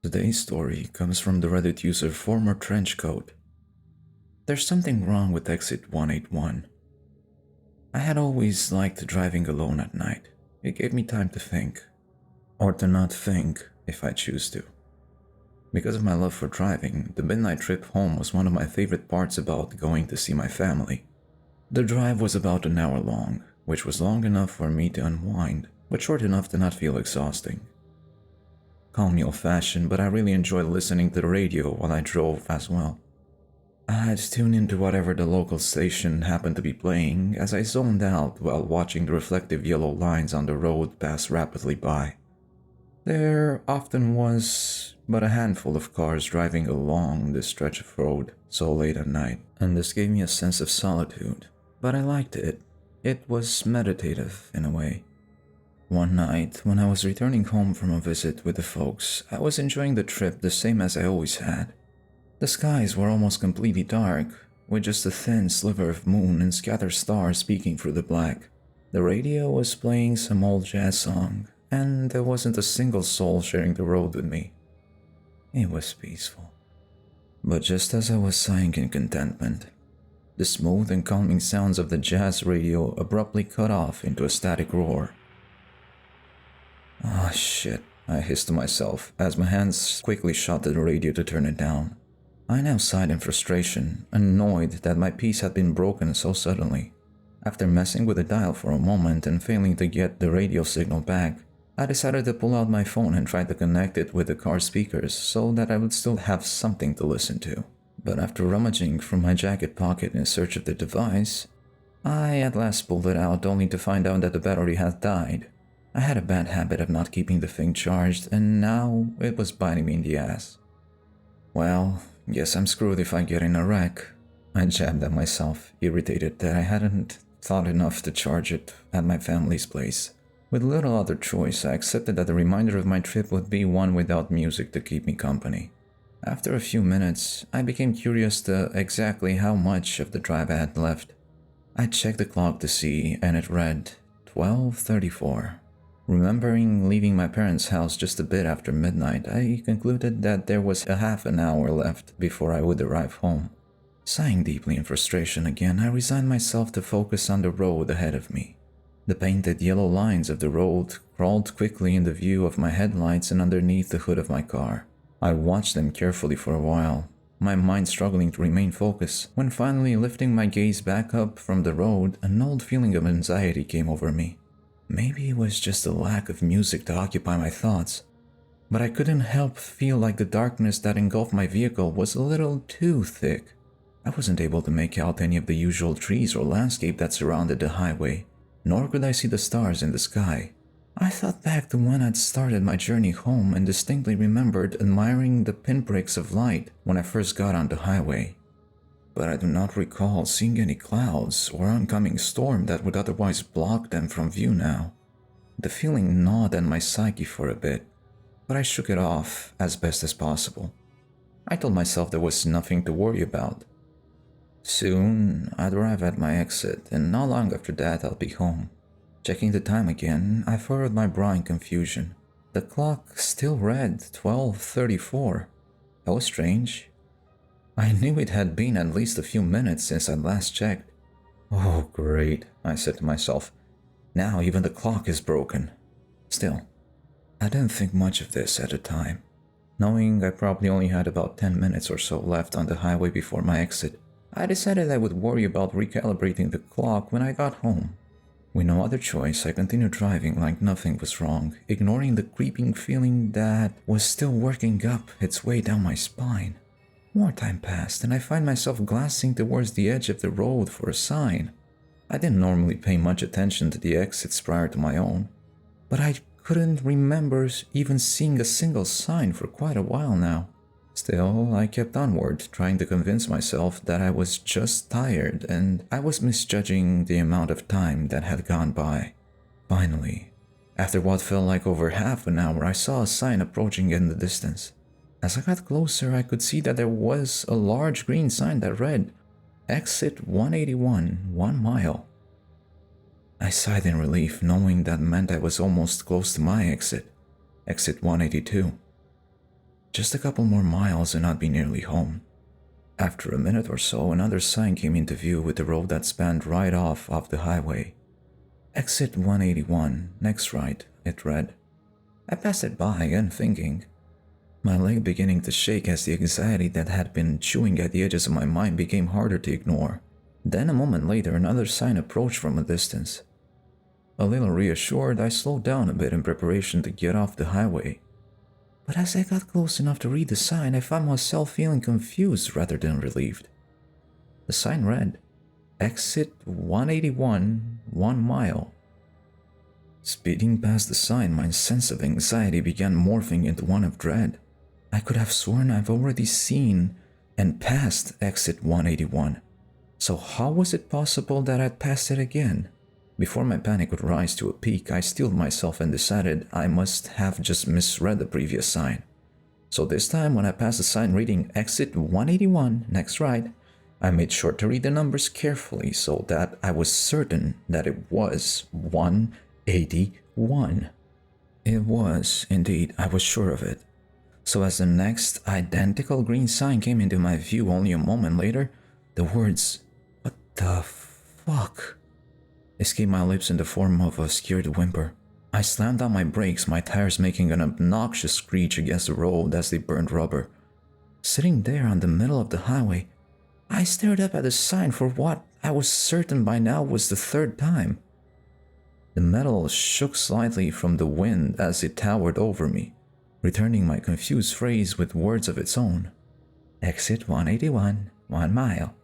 Today's story comes from the Reddit user FormerTrenchCoat. There's something wrong with exit 181. I had always liked driving alone at night. It gave me time to think. Or to not think, if I choose to. Because of my love for driving, the midnight trip home was one of my favorite parts about going to see my family. The drive was about an hour long, which was long enough for me to unwind, but short enough to not feel exhausting. Call me old-fashioned, but I really enjoyed listening to the radio while I drove as well. I'd tune into whatever the local station happened to be playing as I zoned out while watching the reflective yellow lines on the road pass rapidly by. There often was but a handful of cars driving along this stretch of road so late at night, and this gave me a sense of solitude, but I liked it. It was meditative in a way. One night, when I was returning home from a visit with the folks, I was enjoying the trip the same as I always had. The skies were almost completely dark, with just a thin sliver of moon and scattered stars peeking through the black. The radio was playing some old jazz song, and there wasn't a single soul sharing the road with me. It was peaceful. But just as I was sighing in contentment, the smooth and calming sounds of the jazz radio abruptly cut off into a static roar. "Oh shit," I hissed to myself as my hands quickly shot to the radio to turn it down. I now sighed in frustration, annoyed that my peace had been broken so suddenly. After messing with the dial for a moment and failing to get the radio signal back, I decided to pull out my phone and try to connect it with the car speakers so that I would still have something to listen to. But after rummaging through my jacket pocket in search of the device, I at last pulled it out only to find out that the battery had died. I had a bad habit of not keeping the thing charged, and now it was biting me in the ass. Well, guess I'm screwed if I get in a wreck. I jabbed at myself, irritated that I hadn't thought enough to charge it at my family's place. With little other choice, I accepted that the remainder of my trip would be one without music to keep me company. After a few minutes, I became curious to exactly how much of the drive I had left. I checked the clock to see, and it read 12:34. Remembering leaving my parents' house just a bit after midnight, I concluded that there was a half an hour left before I would arrive home. Sighing deeply in frustration again, I resigned myself to focus on the road ahead of me. The painted yellow lines of the road crawled quickly into view of my headlights and underneath the hood of my car. I watched them carefully for a while, my mind struggling to remain focused, when finally lifting my gaze back up from the road, an old feeling of anxiety came over me. Maybe it was just a lack of music to occupy my thoughts, but I couldn't help feel like the darkness that engulfed my vehicle was a little too thick. I wasn't able to make out any of the usual trees or landscape that surrounded the highway, nor could I see the stars in the sky. I thought back to when I'd started my journey home and distinctly remembered admiring the pinpricks of light when I first got on the highway. But I do not recall seeing any clouds or oncoming storm that would otherwise block them from view now. The feeling gnawed at my psyche for a bit, but I shook it off as best as possible. I told myself there was nothing to worry about. Soon, I'd arrive at my exit, and not long after that I'll be home. Checking the time again, I furrowed my brow in confusion. The clock still read 12:34. That was strange. I knew it had been at least a few minutes since I'd last checked. Oh, great, I said to myself. Now even the clock is broken. Still, I didn't think much of this at the time, knowing I probably only had about 10 minutes or so left on the highway before my exit. I decided I would worry about recalibrating the clock when I got home. With no other choice, I continued driving like nothing was wrong, ignoring the creeping feeling that was still working up its way down my spine. More time passed, and I find myself glancing towards the edge of the road for a sign. I didn't normally pay much attention to the exits prior to my own, but I couldn't remember even seeing a single sign for quite a while now. Still, I kept onward, trying to convince myself that I was just tired and I was misjudging the amount of time that had gone by. Finally, after what felt like over half an hour, I saw a sign approaching in the distance. As I got closer, I could see that there was a large green sign that read, "Exit 181, 1 mile." I sighed in relief, knowing that meant I was almost close to my exit, exit 182. Just a couple more miles and I'd be nearly home. After a minute or so, another sign came into view with the road that spanned right off the highway. Exit 181, next right, it read. I passed it by, unthinking, my leg beginning to shake as the anxiety that had been chewing at the edges of my mind became harder to ignore. Then a moment later, another sign approached from a distance. A little reassured, I slowed down a bit in preparation to get off the highway. But as I got close enough to read the sign, I found myself feeling confused rather than relieved. The sign read, Exit 181, 1 mile. Speeding past the sign, my sense of anxiety began morphing into one of dread. I could have sworn I've already seen and passed exit 181. So how was it possible that I'd passed it again? Before my panic would rise to a peak, I steeled myself and decided I must have just misread the previous sign. So this time, when I passed the sign reading exit 181, next right, I made sure to read the numbers carefully so that I was certain that it was 181. It was, indeed, I was sure of it. So as the next identical green sign came into my view only a moment later, the words, "What the fuck?" escaped my lips in the form of a scared whimper. I slammed on my brakes, my tires making an obnoxious screech against the road as they burned rubber. Sitting there on the middle of the highway, I stared up at the sign for what I was certain by now was the third time. The metal shook slightly from the wind as it towered over me, returning my confused phrase with words of its own. Exit 181, 1 mile.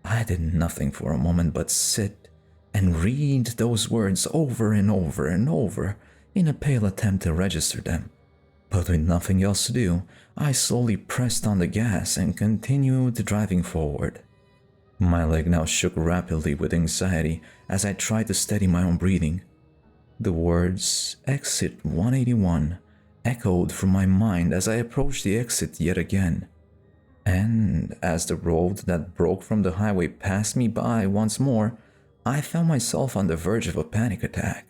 I did nothing for a moment but sit and read those words over and over and over in a pale attempt to register them. But with nothing else to do, I slowly pressed on the gas and continued driving forward. My leg now shook rapidly with anxiety as I tried to steady my own breathing. The words, exit 181, echoed from my mind as I approached the exit yet again. And as the road that broke from the highway passed me by once more, I found myself on the verge of a panic attack.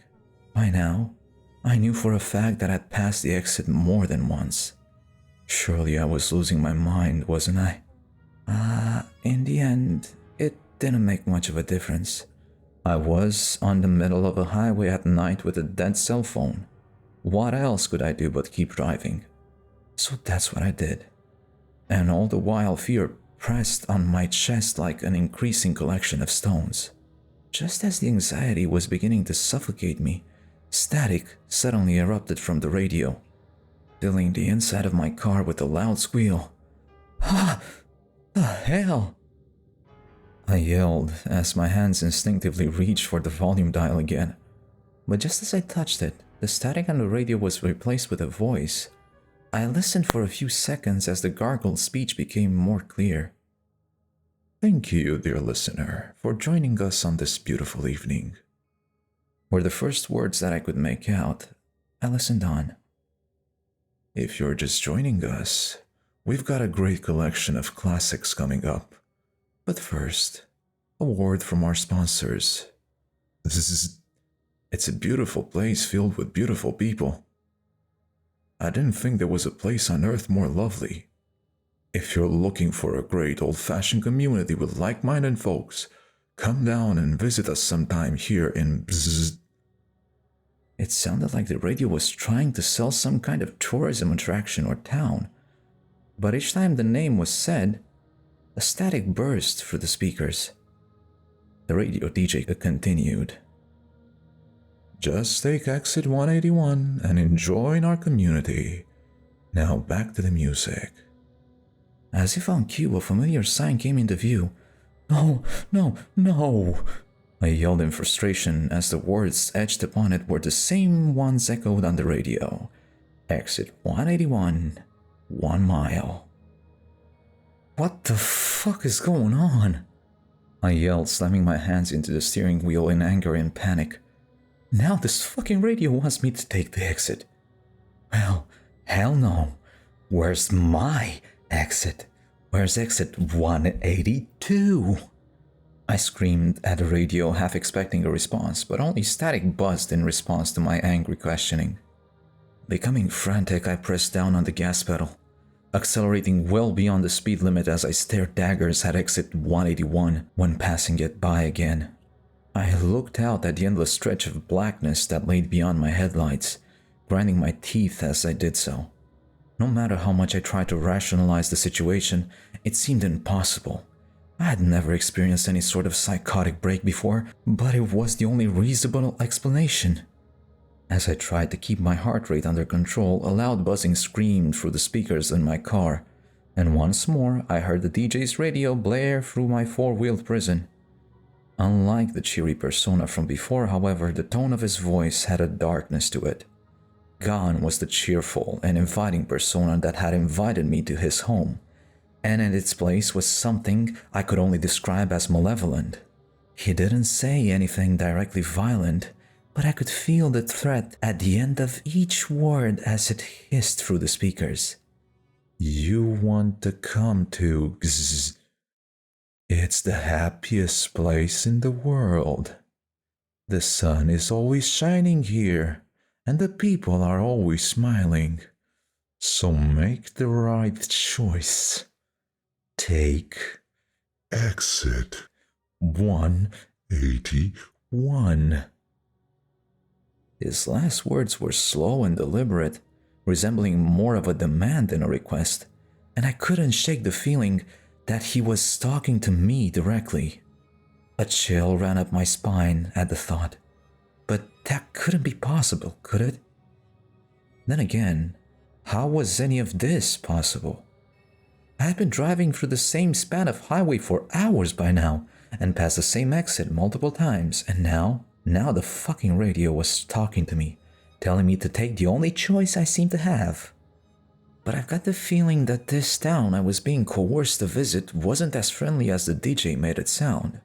By now, I knew for a fact that I'd passed the exit more than once. Surely I was losing my mind, wasn't I? In the end, it didn't make much of a difference. I was on the middle of a highway at night with a dead cell phone. What else could I do but keep driving? So that's what I did. And all the while fear pressed on my chest like an increasing collection of stones. Just as the anxiety was beginning to suffocate me, static suddenly erupted from the radio, filling the inside of my car with a loud squeal. Ah! The hell? I yelled as my hands instinctively reached for the volume dial again. But just as I touched it, the static on the radio was replaced with a voice. I listened for a few seconds as the gargled speech became more clear. Thank you, dear listener, for joining us on this beautiful evening. Were the first words that I could make out. I listened on. If you're just joining us, we've got a great collection of classics coming up. But first, a word from our sponsors. It's a beautiful place filled with beautiful people. I didn't think there was a place on earth more lovely. If you're looking for a great old-fashioned community with like-minded folks, come down and visit us sometime here in Bzzz. It sounded like the radio was trying to sell some kind of tourism attraction or town. But each time the name was said, a static burst through the speakers. The radio DJ continued. Just take exit 181 and enjoy our community. Now back to the music. As if on cue, a familiar sign came into view. No, no, no! I yelled in frustration as the words etched upon it were the same ones echoed on the radio. Exit 181, 1 mile. What the fuck is going on? I yelled, slamming my hands into the steering wheel in anger and panic. Now this fucking radio wants me to take the exit. Well, hell no. Where's my exit? Where's exit 182? I screamed at the radio, half expecting a response, but only static buzzed in response to my angry questioning. Becoming frantic, I pressed down on the gas pedal, accelerating well beyond the speed limit as I stared daggers at exit 181 when passing it by again. I looked out at the endless stretch of blackness that lay beyond my headlights, grinding my teeth as I did so. No matter how much I tried to rationalize the situation, it seemed impossible. I had never experienced any sort of psychotic break before, but it was the only reasonable explanation. As I tried to keep my heart rate under control, a loud buzzing screamed through the speakers in my car, and once more I heard the DJ's radio blare through my four-wheeled prison. Unlike the cheery persona from before, however, the tone of his voice had a darkness to it. Gone was the cheerful and inviting persona that had invited me to his home, and in its place was something I could only describe as malevolent. He didn't say anything directly violent, but I could feel the threat at the end of each word as it hissed through the speakers. You want to come to Gzz. It's the happiest place in the world. The sun is always shining here, and the people are always smiling. So make the right choice. Take exit 181. His last words were slow and deliberate, resembling more of a demand than a request, and I couldn't shake the feeling that he was talking to me directly. A chill ran up my spine at the thought. But that couldn't be possible, could it? Then again, how was any of this possible? I had been driving through the same span of highway for hours by now, and past the same exit multiple times, and now the fucking radio was talking to me, telling me to take the only choice I seemed to have. But I've got the feeling that this town I was being coerced to visit wasn't as friendly as the DJ made it sound.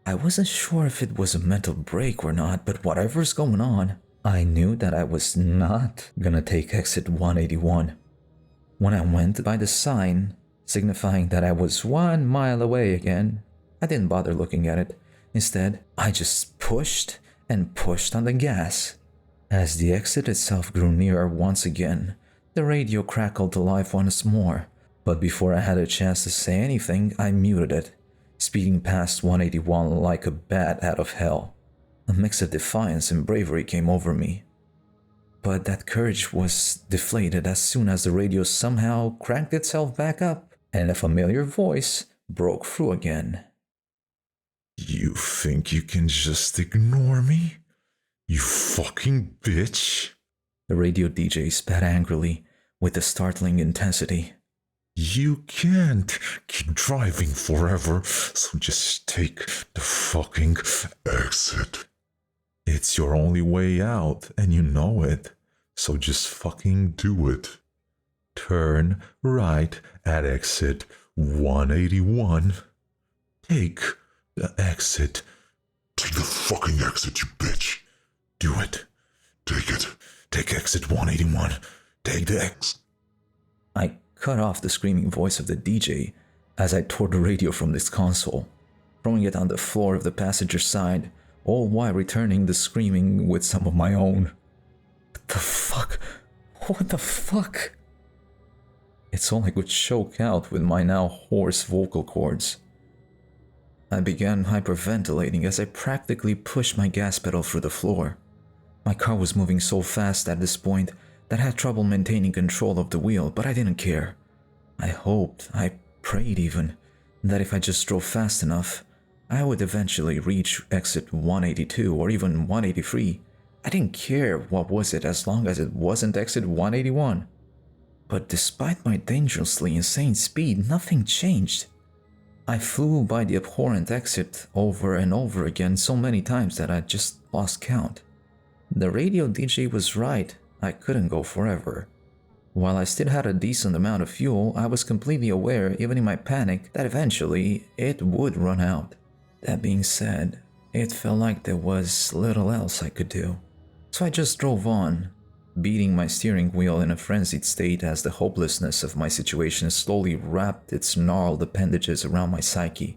I wasn't sure if it was a mental break or not, but whatever's going on, I knew that I was not gonna take exit 181. When I went by the sign, signifying that I was 1 mile away again, I didn't bother looking at it. Instead, I just pushed and pushed on the gas. As the exit itself grew nearer once again, the radio crackled to life once more, but before I had a chance to say anything, I muted it, speeding past 181 like a bat out of hell. A mix of defiance and bravery came over me. But that courage was deflated as soon as the radio somehow cranked itself back up, and a familiar voice broke through again. You think you can just ignore me? You fucking bitch? The radio DJ spat angrily, with a startling intensity. You can't keep driving forever, so just take the fucking exit. It's your only way out, and you know it, so just fucking do it. Turn right at exit 181. Take the exit. Take the fucking exit, you bitch. Do it. Take it. Take exit 181. Take the exit. I cut off the screaming voice of the DJ as I tore the radio from this console, throwing it on the floor of the passenger side, all while returning the screaming with some of my own. What the fuck? What the fuck? It's all I could choke out with my now hoarse vocal cords. I began hyperventilating as I practically pushed my gas pedal through the floor. My car was moving so fast at this point that I had trouble maintaining control of the wheel, but I didn't care. I hoped, I prayed even, that if I just drove fast enough, I would eventually reach exit 182 or even 183. I didn't care what was it as long as it wasn't exit 181. But despite my dangerously insane speed, nothing changed. I flew by the abhorrent exit over and over again so many times that I just lost count. The radio DJ was right, I couldn't go forever. While I still had a decent amount of fuel, I was completely aware, even in my panic, that eventually it would run out. That being said, it felt like there was little else I could do. So I just drove on, beating my steering wheel in a frenzied state as the hopelessness of my situation slowly wrapped its gnarled appendages around my psyche.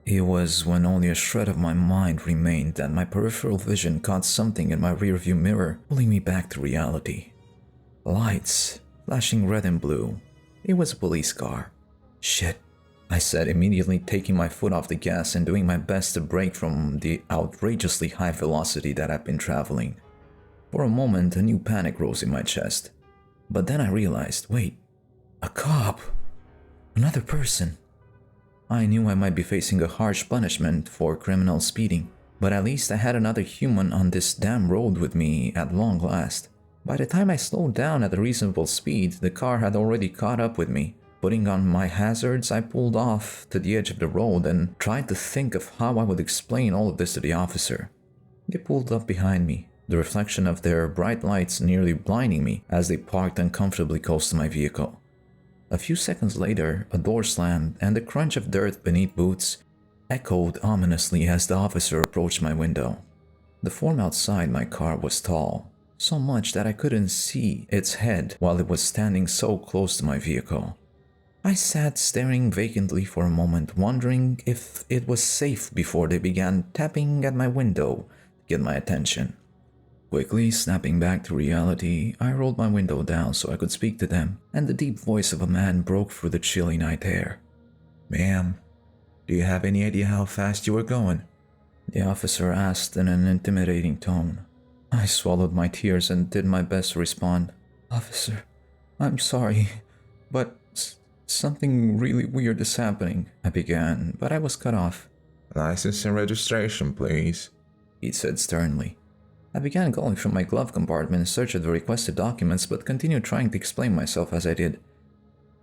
It was when only a shred of my mind remained that my peripheral vision caught something in my rearview mirror, pulling me back to reality. Lights, flashing red and blue. It was a police car. Shit, I said, immediately taking my foot off the gas and doing my best to brake from the outrageously high velocity that I'd been traveling. For a moment, a new panic rose in my chest. But then I realized, wait, a cop. Another person. I knew I might be facing a harsh punishment for criminal speeding, but at least I had another human on this damn road with me at long last. By the time I slowed down at a reasonable speed, the car had already caught up with me. Putting on my hazards, I pulled off to the edge of the road and tried to think of how I would explain all of this to the officer. They pulled up behind me, the reflection of their bright lights nearly blinding me as they parked uncomfortably close to my vehicle. A few seconds later, a door slammed and the crunch of dirt beneath boots echoed ominously as the officer approached my window. The form outside my car was tall, so much that I couldn't see its head while it was standing so close to my vehicle. I sat staring vacantly for a moment, wondering if it was safe before they began tapping at my window to get my attention. Quickly snapping back to reality, I rolled my window down so I could speak to them, and the deep voice of a man broke through the chilly night air. "Ma'am, do you have any idea how fast you were going?" the officer asked in an intimidating tone. I swallowed my tears and did my best to respond. "Officer, I'm sorry, but something really weird is happening," I began, but I was cut off. "License and registration, please," he said sternly. I began going through my glove compartment in search of the requested documents, but continued trying to explain myself as I did.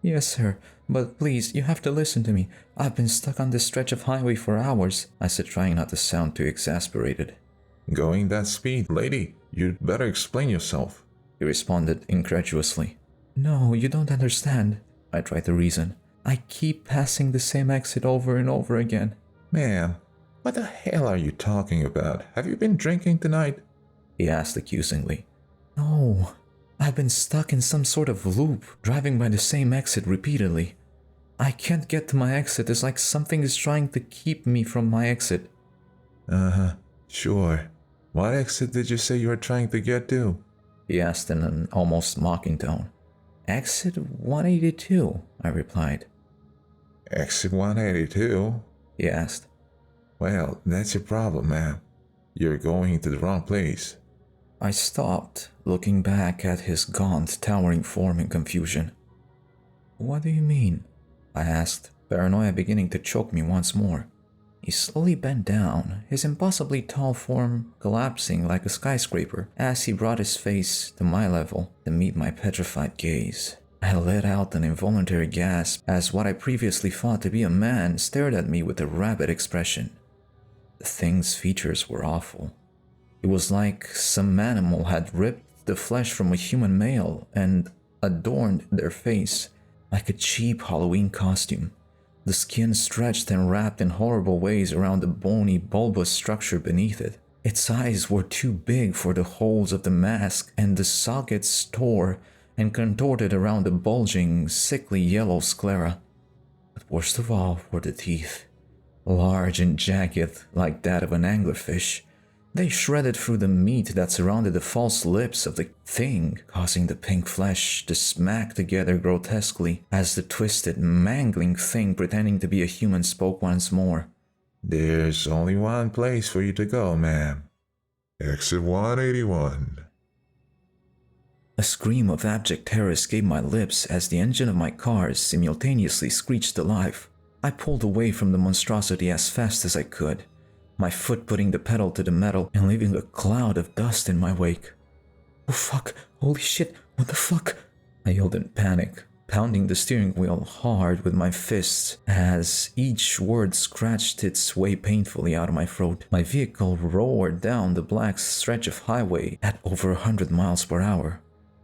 "Yes, sir, but please, you have to listen to me. I've been stuck on this stretch of highway for hours," I said, trying not to sound too exasperated. "Going that speed, lady, you'd better explain yourself," he responded incredulously. "No, you don't understand," I tried to reason. "I keep passing the same exit over and over again." "Ma'am, what the hell are you talking about? Have you been drinking tonight?" he asked accusingly. "No, I've been stuck in some sort of loop, driving by the same exit repeatedly. I can't get to my exit. It's like something is trying to keep me from my exit." Sure. What exit did you say you were trying to get to?" he asked in an almost mocking tone. "Exit 182, I replied. "Exit 182? He asked. "Well, that's your problem, ma'am. You're going to the wrong place." I stopped, looking back at his gaunt, towering form in confusion. "What do you mean?" I asked, paranoia beginning to choke me once more. He slowly bent down, his impossibly tall form collapsing like a skyscraper as he brought his face to my level to meet my petrified gaze. I let out an involuntary gasp as what I previously thought to be a man stared at me with a rabid expression. The thing's features were awful. It was like some animal had ripped the flesh from a human male and adorned their face like a cheap Halloween costume. The skin stretched and wrapped in horrible ways around the bony, bulbous structure beneath it. Its eyes were too big for the holes of the mask, and the sockets tore and contorted around the bulging, sickly yellow sclera. But worst of all were the teeth, large and jagged like that of an anglerfish. They shredded through the meat that surrounded the false lips of the thing, causing the pink flesh to smack together grotesquely as the twisted, mangling thing pretending to be a human spoke once more. "There's only one place for you to go, ma'am. Exit 181. A scream of abject terror escaped my lips as the engine of my car simultaneously screeched to life. I pulled away from the monstrosity as fast as I could, my foot putting the pedal to the metal and leaving a cloud of dust in my wake. "Oh fuck, holy shit, what the fuck?" I yelled in panic, pounding the steering wheel hard with my fists as each word scratched its way painfully out of my throat. My vehicle roared down the black stretch of highway at over 100 miles per hour.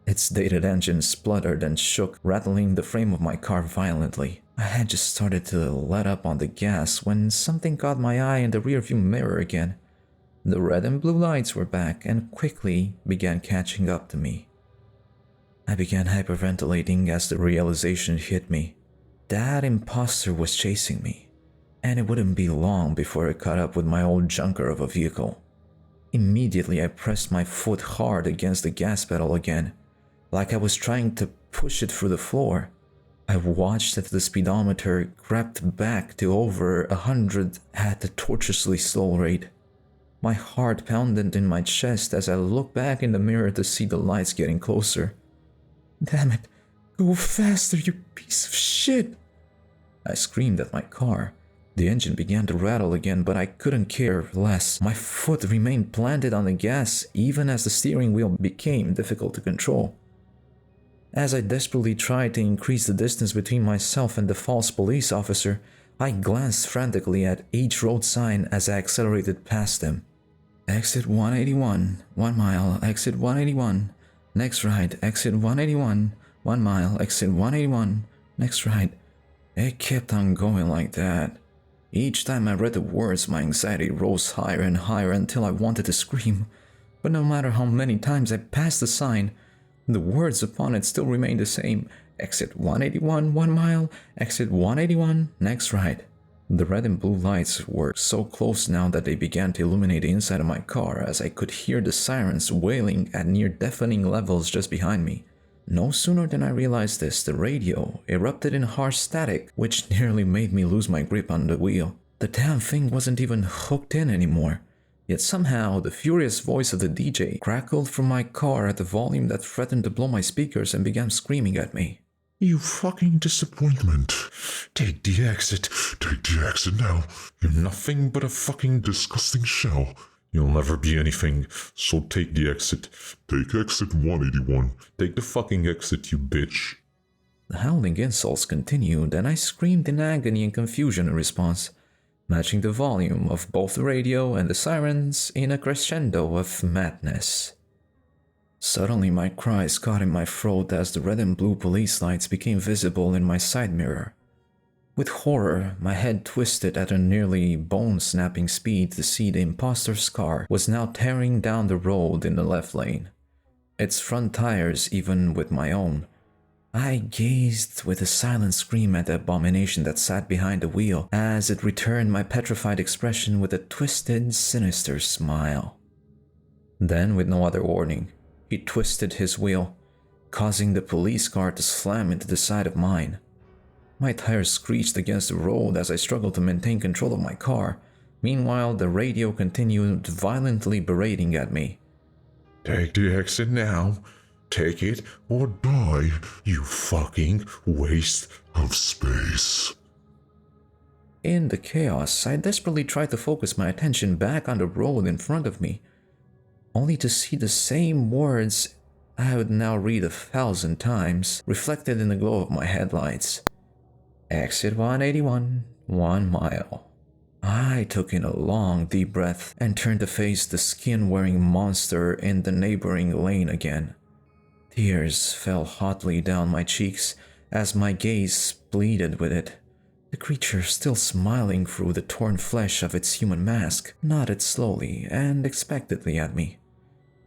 Its dated engine spluttered and shook, rattling the frame of my car violently. I had just started to let up on the gas when something caught my eye in the rearview mirror again. The red and blue lights were back and quickly began catching up to me. I began hyperventilating as the realization hit me. That imposter was chasing me, and it wouldn't be long before it caught up with my old junker of a vehicle. Immediately I pressed my foot hard against the gas pedal again. like I was trying to push it through the floor. I watched as the speedometer crept back to over 100 at a tortuously slow rate. My heart pounded in my chest as I looked back in the mirror to see the lights getting closer. Damn it, go faster, you piece of shit! I screamed at my car. The engine began to rattle again, but I couldn't care less. My foot remained planted on the gas even as the steering wheel became difficult to control. As I desperately tried to increase the distance between myself and the false police officer, I glanced frantically at each road sign as I accelerated past them. Exit 181, 1 mile, exit 181, next right, exit 181, 1 mile, exit 181, next right. It kept on going like that. Each time I read the words, my anxiety rose higher and higher until I wanted to scream. But no matter how many times I passed the sign, the words upon it still remained the same. Exit 181, 1 mile, exit 181, next right. The red and blue lights were so close now that they began to illuminate the inside of my car as I could hear the sirens wailing at near deafening levels just behind me. No sooner than I realized this, the radio erupted in harsh static, which nearly made me lose my grip on the wheel. The damn thing wasn't even hooked in anymore. Yet somehow, the furious voice of the DJ crackled from my car at a volume that threatened to blow my speakers and began screaming at me. You fucking disappointment. Take the exit. Take the exit now. You're nothing but a fucking disgusting shell. You'll never be anything, so take the exit. Take exit 181. Take the fucking exit, you bitch. The howling insults continued, and I screamed in agony and confusion in response, matching the volume of both the radio and the sirens in a crescendo of madness. Suddenly my cries caught in my throat as the red and blue police lights became visible in my side mirror. With horror, my head twisted at a nearly bone-snapping speed to see the imposter's car was now tearing down the road in the left lane. Its front tires even with my own. I gazed with a silent scream at the abomination that sat behind the wheel as it returned my petrified expression with a twisted, sinister smile. Then, with no other warning, he twisted his wheel, causing the police car to slam into the side of mine. My tires screeched against the road as I struggled to maintain control of my car. Meanwhile, the radio continued violently berating at me. Take the exit now. Take it or die, you fucking waste of space. In the chaos, I desperately tried to focus my attention back on the road in front of me, only to see the same words I would now read 1,000 times reflected in the glow of my headlights. Exit 181, 1 mile. I took in a long, deep breath and turned to face the skin-wearing monster in the neighboring lane again. Tears fell hotly down my cheeks as my gaze pleaded with it. The creature, still smiling through the torn flesh of its human mask, nodded slowly and expectantly at me.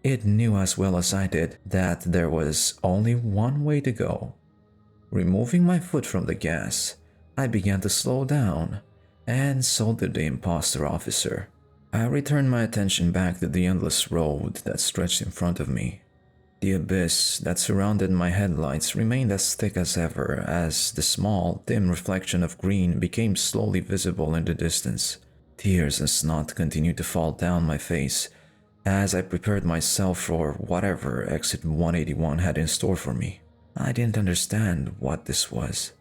It knew as well as I did that there was only one way to go. Removing my foot from the gas, I began to slow down, and so did the imposter officer. I returned my attention back to the endless road that stretched in front of me. The abyss that surrounded my headlights remained as thick as ever as the small, dim reflection of green became slowly visible in the distance. Tears and snot continued to fall down my face as I prepared myself for whatever exit 181 had in store for me. I didn't understand what this was,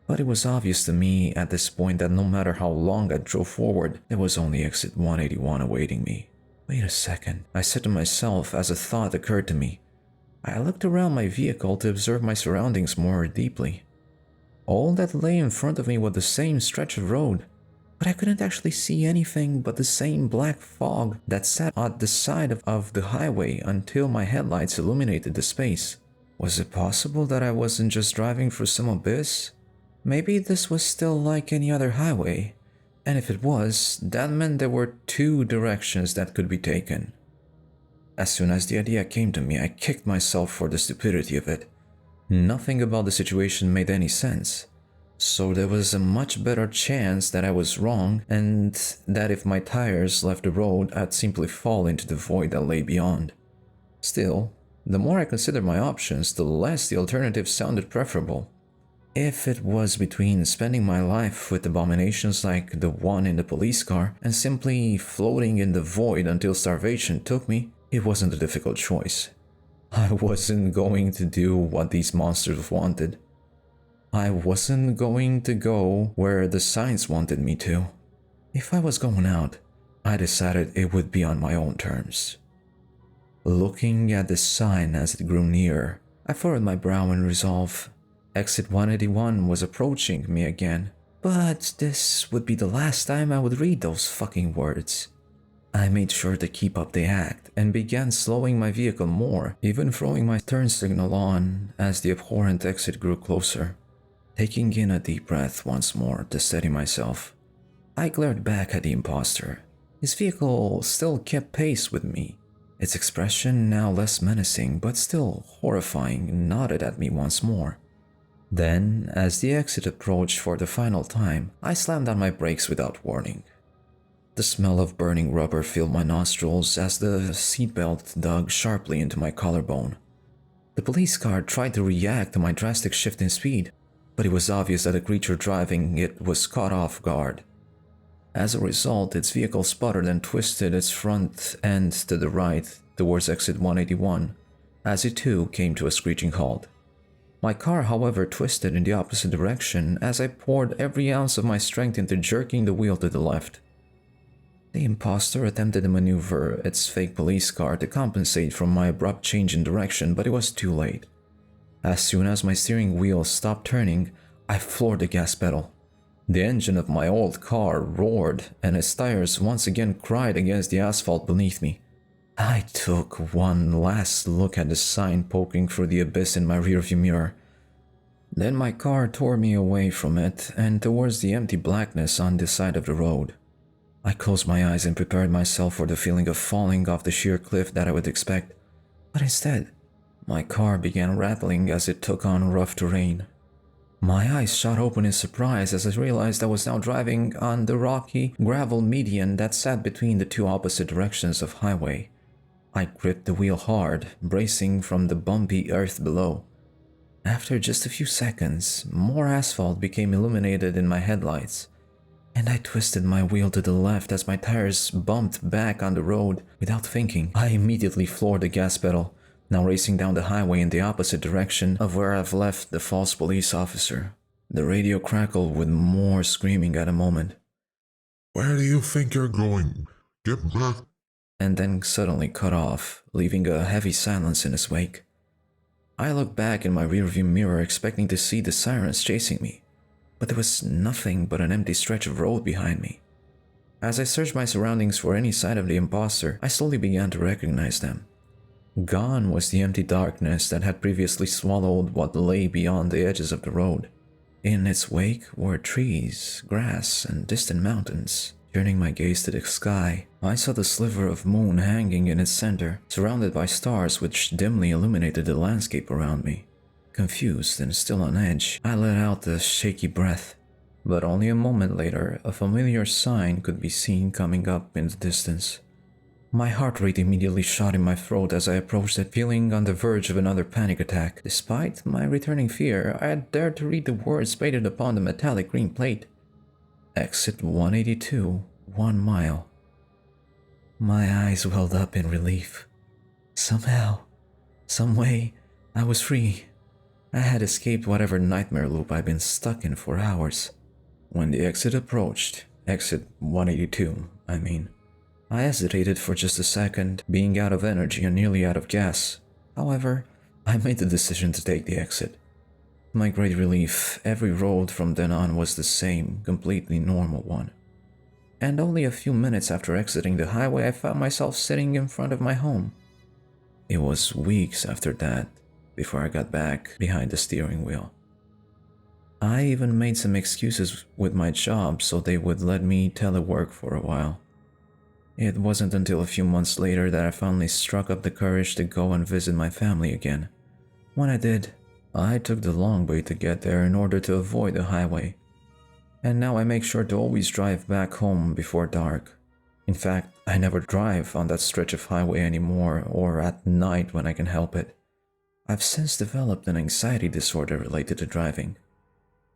but it was obvious to me at this point that no matter how long I drove forward, there was only exit 181 awaiting me. Wait a second, I said to myself as a thought occurred to me. I looked around my vehicle to observe my surroundings more deeply. All that lay in front of me was the same stretch of road, but I couldn't actually see anything but the same black fog that sat at the side of the highway until my headlights illuminated the space. Was it possible that I wasn't just driving through some abyss? Maybe this was still like any other highway, and if it was, that meant there were two directions that could be taken. As soon as the idea came to me, I kicked myself for the stupidity of it. Nothing about the situation made any sense, so there was a much better chance that I was wrong and that if my tires left the road, I'd simply fall into the void that lay beyond. Still, The more I considered my options, the less the alternative sounded preferable. If it was between spending my life with abominations like the one in the police car and simply floating in the void until starvation took me, it wasn't a difficult choice. I wasn't going to do what these monsters wanted. I wasn't going to go where the signs wanted me to. If I was going out, I decided it would be on my own terms. Looking at the sign as it grew nearer, I furrowed my brow in resolve. Exit 181 was approaching me again, but this would be the last time I would read those fucking words. I made sure to keep up the act and began slowing my vehicle more, even throwing my turn signal on as the abhorrent exit grew closer. Taking in a deep breath once more to steady myself, I glared back at the imposter. His vehicle still kept pace with me. Its expression, now less menacing but still horrifying, nodded at me once more. Then, as the exit approached for the final time, I slammed on my brakes without warning. The smell of burning rubber filled my nostrils as the seatbelt dug sharply into my collarbone. The police car tried to react to my drastic shift in speed, but it was obvious that the creature driving it was caught off guard. As a result, its vehicle sputtered and twisted its front end to the right towards exit 181, as it too came to a screeching halt. My car, however, twisted in the opposite direction as I poured every ounce of my strength into jerking the wheel to the left. The imposter attempted to maneuver its fake police car to compensate from my abrupt change in direction, but it was too late. As soon as my steering wheel stopped turning, I floored the gas pedal. The engine of my old car roared, and its tires once again cried against the asphalt beneath me. I took one last look at the sign poking through the abyss in my rearview mirror. Then my car tore me away from it and towards the empty blackness on this side of the road. I closed my eyes and prepared myself for the feeling of falling off the sheer cliff that I would expect, but instead, my car began rattling as it took on rough terrain. My eyes shot open in surprise as I realized I was now driving on the rocky gravel median that sat between the two opposite directions of highway. I gripped the wheel hard, bracing from the bumpy earth below. After just a few seconds, more asphalt became illuminated in my headlights, and I twisted my wheel to the left as my tires bumped back on the road. Without thinking, I immediately floored the gas pedal, now racing down the highway in the opposite direction of where I've left the false police officer. The radio crackled with more screaming at a moment. Where do you think you're going? Get back! And then suddenly cut off, leaving a heavy silence in its wake. I looked back in my rearview mirror expecting to see the sirens chasing me, but there was nothing but an empty stretch of road behind me. As I searched my surroundings for any sign of the imposter, I slowly began to recognize them. Gone was the empty darkness that had previously swallowed what lay beyond the edges of the road. In its wake were trees, grass, and distant mountains. Turning my gaze to the sky, I saw the sliver of moon hanging in its center, surrounded by stars which dimly illuminated the landscape around me. Confused and still on edge, I let out a shaky breath. But only a moment later, a familiar sign could be seen coming up in the distance. My heart rate immediately shot in my throat as I approached it, feeling on the verge of another panic attack. Despite my returning fear, I had dared to read the words painted upon the metallic green plate. Exit 182, 1 mile. My eyes welled up in relief. Somehow, some way, I was free. I had escaped whatever nightmare loop I'd been stuck in for hours. When the exit approached, exit 182, I hesitated for just a second, being out of energy and nearly out of gas. However, I made the decision to take the exit. To my great relief, every road from then on was the same, completely normal one. And only a few minutes after exiting the highway, I found myself sitting in front of my home. It was weeks after that before I got back behind the steering wheel. I even made some excuses with my job so they would let me telework for a while. It wasn't until a few months later that I finally struck up the courage to go and visit my family again. When I did, I took the long way to get there in order to avoid the highway. And now I make sure to always drive back home before dark. In fact, I never drive on that stretch of highway anymore or at night when I can help it. I've since developed an anxiety disorder related to driving.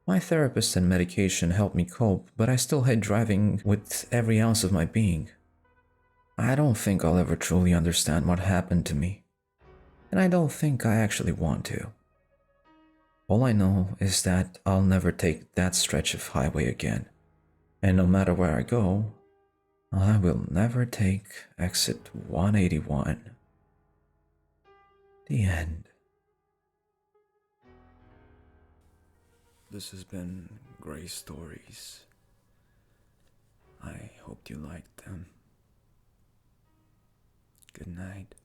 My therapist and medication helped me cope, but I still hate driving with every ounce of my being. I don't think I'll ever truly understand what happened to me, and I don't think I actually want to. All I know is that I'll never take that stretch of highway again, and no matter where I go, I will never take exit 181. The end. This has been Gray Stories. I hope you liked them. Good night.